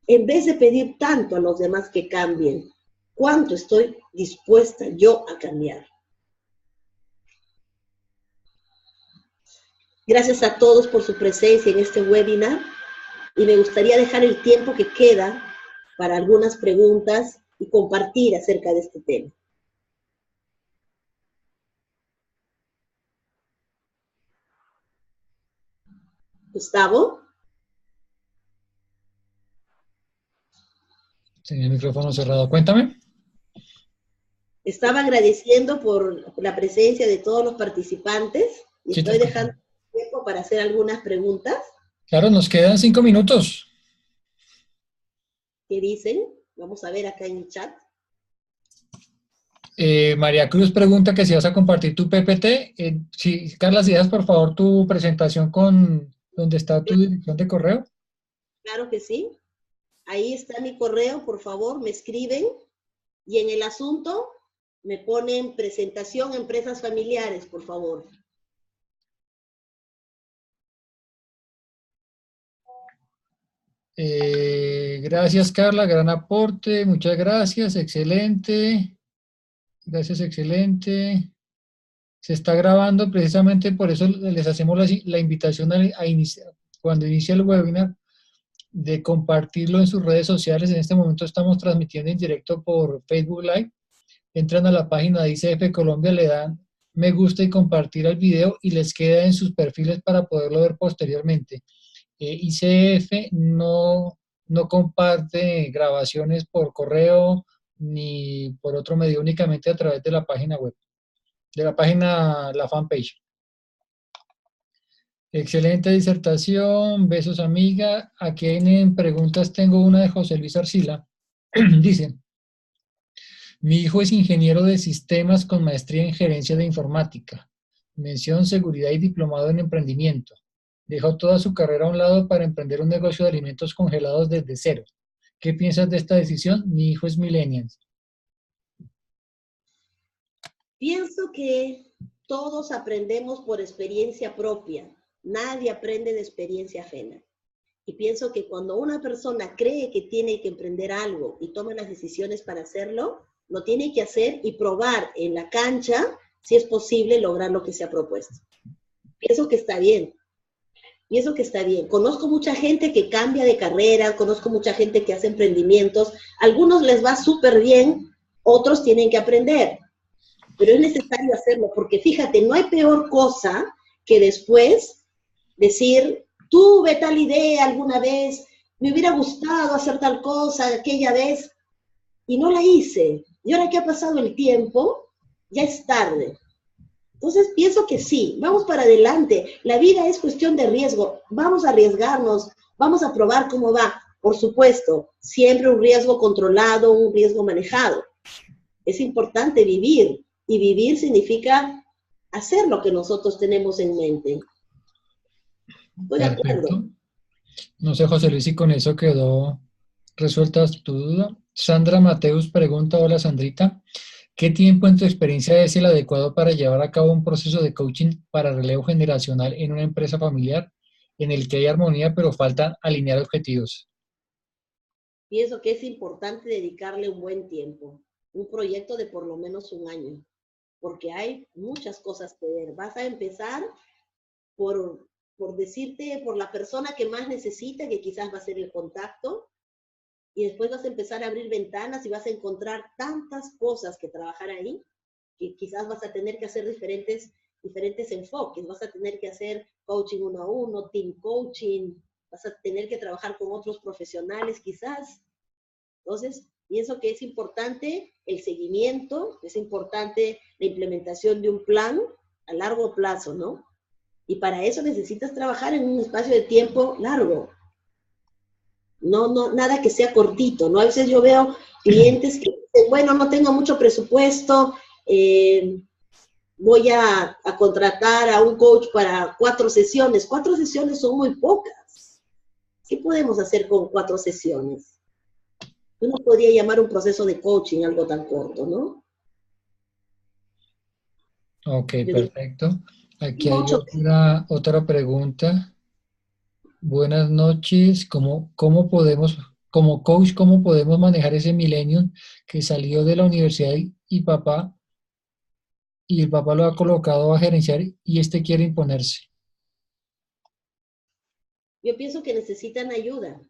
En vez de pedir tanto a los demás que cambien, ¿cuánto estoy dispuesta yo a cambiar? Gracias a todos por su presencia en este webinar y me gustaría dejar el tiempo que queda para algunas preguntas y compartir acerca de este tema. Gustavo. Tenía el micrófono cerrado. Cuéntame. Estaba agradeciendo por la presencia de todos los participantes y Sí, estoy dejando tiempo para hacer algunas preguntas. claro, nos quedan 5 minutos. ¿Qué dicen? Vamos a ver acá en el chat. María Cruz pregunta que si vas a compartir tu PPT. Sí, Carla, si das por favor tu presentación con donde está tu dirección de correo. Claro que sí. Ahí está mi correo, por favor, me escriben y en el asunto me ponen presentación empresas familiares, por favor. Gracias, Carla, gran aporte, muchas gracias, excelente. Gracias, excelente. Se está grabando, precisamente por eso les hacemos la invitación a iniciar, cuando inicie el webinar, de compartirlo en sus redes sociales. En este momento estamos transmitiendo en directo por Facebook Live. Entran a la página de ICF Colombia, le dan me gusta y compartir el video y les queda en sus perfiles para poderlo ver posteriormente. ICF no comparte grabaciones por correo ni por otro medio, únicamente a través de la página web, de la página, la fanpage. Excelente disertación, besos amiga. Aquí en preguntas tengo una de José Luis Arcila. Dice, mi hijo es ingeniero de sistemas con maestría en gerencia de informática, mención seguridad y diplomado en emprendimiento. Dejó toda su carrera a un lado para emprender un negocio de alimentos congelados desde cero. ¿Qué piensas de esta decisión? Mi hijo es millennial. Pienso que todos aprendemos por experiencia propia. Nadie aprende de experiencia ajena. Y pienso que cuando una persona cree que tiene que emprender algo y toma las decisiones para hacerlo, lo tiene que hacer y probar en la cancha si es posible lograr lo que se ha propuesto. Pienso que está bien. Pienso que está bien. Conozco mucha gente que cambia de carrera, conozco mucha gente que hace emprendimientos. Algunos les va súper bien, otros tienen que aprender. Pero es necesario hacerlo, porque fíjate, no hay peor cosa que después decir, tuve tal idea alguna vez, me hubiera gustado hacer tal cosa aquella vez, y no la hice. Y ahora que ha pasado el tiempo, ya es tarde. Entonces pienso que sí, vamos para adelante. La vida es cuestión de riesgo. Vamos a arriesgarnos, vamos a probar cómo va. Por supuesto, siempre un riesgo controlado, un riesgo manejado. Es importante vivir. Y vivir significa hacer lo que nosotros tenemos en mente. Estoy de acuerdo. No sé, José Luis, si con eso quedó resuelta tu duda. Sandra Mateus pregunta, hola Sandrita, ¿qué tiempo en tu experiencia es el adecuado para llevar a cabo un proceso de coaching para relevo generacional en una empresa familiar en el que hay armonía pero falta alinear objetivos? Pienso que es importante dedicarle un buen tiempo, un proyecto de por lo menos un año, porque hay muchas cosas que ver. Vas a empezar por decirte, por la persona que más necesita, que quizás va a ser el contacto, y después vas a empezar a abrir ventanas y vas a encontrar tantas cosas que trabajar ahí, que quizás vas a tener que hacer diferentes enfoques. Vas a tener que hacer coaching 1-a-1, team coaching, vas a tener que trabajar con otros profesionales quizás. Entonces, pienso que es importante el seguimiento, es importante la implementación de un plan a largo plazo, ¿no? Y para eso necesitas trabajar en un espacio de tiempo largo. No, nada que sea cortito, ¿no? A veces yo veo clientes que dicen, bueno, no tengo mucho presupuesto, voy a contratar a un coach para 4 sesiones. 4 sesiones son muy pocas. ¿Qué podemos hacer con 4 sesiones? Uno podría llamar un proceso de coaching algo tan corto, ¿no? Ok, perfecto. Aquí hay Mucho. otra pregunta. Buenas noches. ¿Cómo podemos, como coach, cómo podemos manejar ese millennium que salió de la universidad y el papá lo ha colocado a gerenciar y este quiere imponerse? Yo pienso que necesitan ayuda.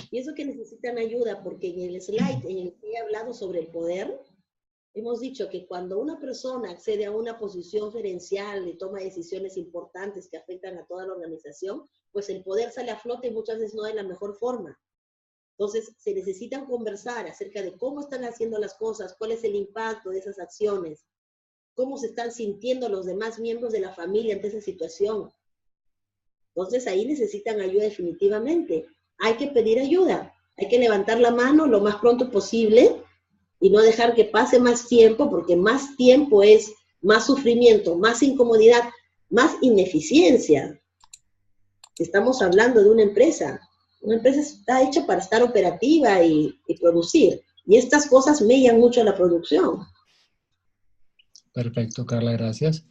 Pienso que necesitan ayuda porque en el slide en el que he hablado sobre el poder, hemos dicho que cuando una persona accede a una posición gerencial y toma decisiones importantes que afectan a toda la organización, pues el poder sale a flote y muchas veces no de la mejor forma. Entonces, se necesitan conversar acerca de cómo están haciendo las cosas, cuál es el impacto de esas acciones, cómo se están sintiendo los demás miembros de la familia ante esa situación. Entonces, ahí necesitan ayuda definitivamente. Hay que pedir ayuda, hay que levantar la mano lo más pronto posible y no dejar que pase más tiempo, porque más tiempo es más sufrimiento, más incomodidad, más ineficiencia. Estamos hablando de una empresa. Una empresa está hecha para estar operativa y producir. Y estas cosas mellan mucho la producción. Perfecto, Carla, gracias.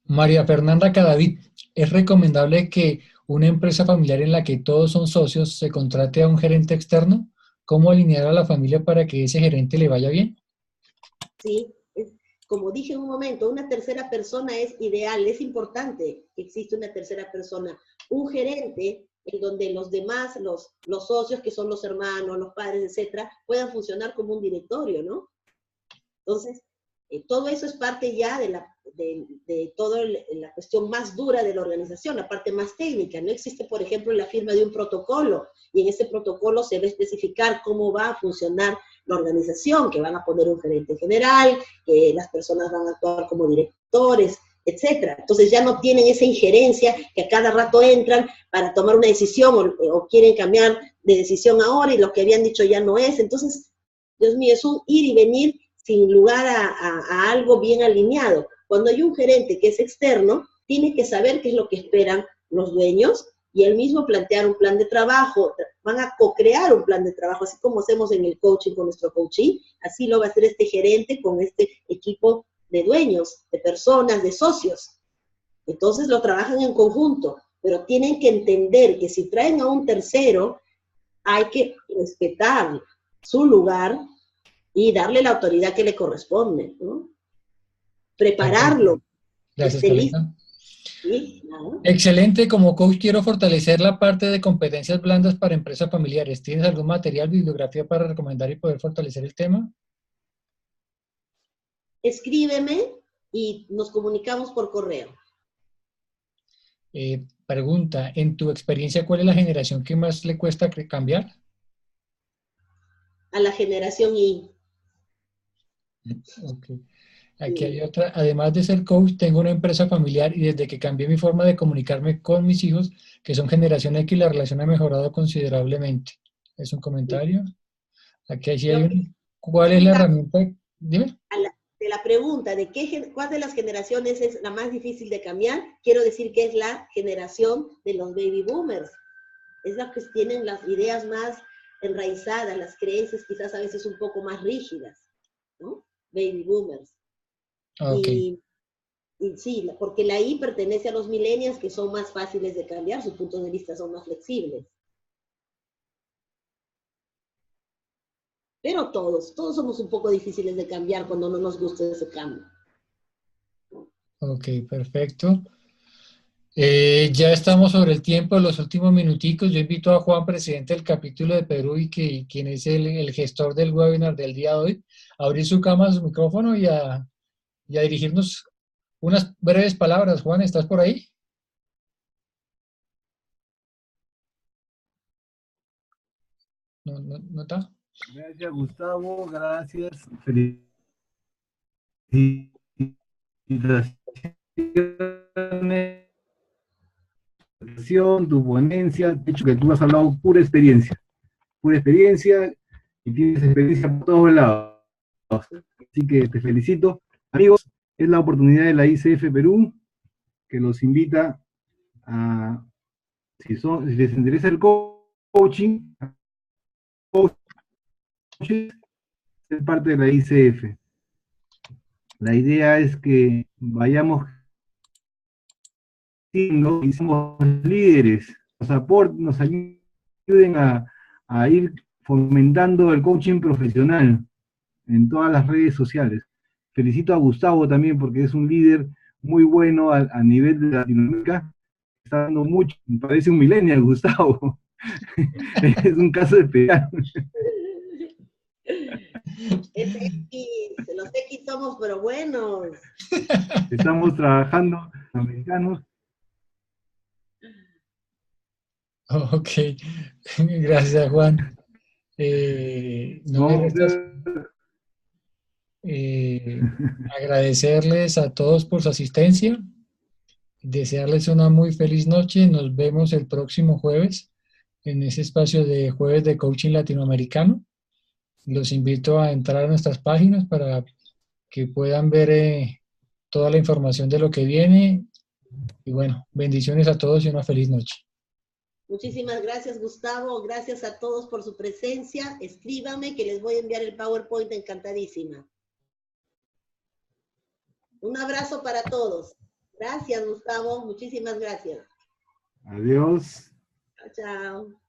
María Fernanda Cadavid, ¿es recomendable que una empresa familiar en la que todos son socios se contrate a un gerente externo? ¿Cómo alinear a la familia para que ese gerente le vaya bien? Sí, como dije en un momento, una tercera persona es ideal, es importante que exista una tercera persona. Un gerente en donde los demás, los socios, que son los hermanos, los padres, etcétera, puedan funcionar como un directorio, ¿no? Entonces, todo eso es parte ya de toda la cuestión más dura de la organización, la parte más técnica. No existe, por ejemplo, la firma de un protocolo, y en ese protocolo se va a especificar cómo va a funcionar la organización, que van a poner un gerente general, que las personas van a actuar como directores, etcétera. Entonces ya no tienen esa injerencia que a cada rato entran para tomar una decisión o quieren cambiar de decisión ahora y lo que habían dicho ya no es. Entonces, Dios mío, es un ir y venir sin lugar a algo bien alineado. Cuando hay un gerente que es externo, tiene que saber qué es lo que esperan los dueños y él mismo plantear un plan de trabajo. Van a co-crear un plan de trabajo, así como hacemos en el coaching con nuestro coaching, así lo va a hacer este gerente con este equipo de dueños, de personas, de socios. Entonces lo trabajan en conjunto, pero tienen que entender que si traen a un tercero, hay que respetar su lugar y darle la autoridad que le corresponde, ¿no? Prepararlo, que Gracias, esté listo. Carlita. ¿Sí? ¿No? Excelente, como coach quiero fortalecer la parte de competencias blandas para empresas familiares. ¿Tienes algún material, bibliografía para recomendar y poder fortalecer el tema? Escríbeme y nos comunicamos por correo. Pregunta, en tu experiencia, ¿cuál es la generación que más le cuesta cambiar? A la generación Y. Okay. Aquí hay otra. Además de ser coach, tengo una empresa familiar y desde que cambié mi forma de comunicarme con mis hijos, que son generación X, la relación ha mejorado considerablemente. Es un comentario. Aquí sí hay un. ¿Cuál es la herramienta? Dime. De la pregunta de cuál de las generaciones es la más difícil de cambiar, quiero decir que es la generación de los baby boomers. Es la que tienen las ideas más enraizadas, las creencias quizás a veces un poco más rígidas, ¿no? Baby boomers. Okay. Y sí, porque la I pertenece a los millennials, que son más fáciles de cambiar, sus puntos de vista son más flexibles. Pero todos somos un poco difíciles de cambiar cuando no nos gusta ese cambio. Ok, perfecto. Ya estamos sobre el tiempo, los últimos minuticos. Yo invito a Juan, presidente del capítulo de Perú y quien es el gestor del webinar del día de hoy, a abrir su cámara, su micrófono y a dirigirnos unas breves palabras. Juan, ¿estás por ahí? No está. Gracias, Gustavo. Gracias. Felicitaciones. Tu ponencia. De hecho, que tú has hablado pura experiencia y tienes experiencia por todos lados. Así que te felicito. Amigos, es la oportunidad de la ICF Perú que los invita a, si les interesa el coaching, ser parte de la ICF. La idea es que vayamos siendo y somos líderes, nos ayuden a ir fomentando el coaching profesional en todas las redes sociales. Felicito a Gustavo también porque es un líder muy bueno a nivel de Latinoamérica. Está dando mucho, me parece un millennial, Gustavo. Es un caso especial. Es X, los X somos pero buenos. Estamos trabajando, los americanos. Ok, gracias, Juan. No me resta agradecerles a todos por su asistencia, desearles una muy feliz noche. Nos vemos el próximo jueves en ese espacio de jueves de coaching latinoamericano. Los invito a entrar a nuestras páginas para que puedan ver toda la información de lo que viene. Y bueno, bendiciones a todos y una feliz noche. Muchísimas gracias, Gustavo. Gracias a todos por su presencia. Escríbame que les voy a enviar el PowerPoint encantadísima. Un abrazo para todos. Gracias, Gustavo. Muchísimas gracias. Adiós. Chao, chao.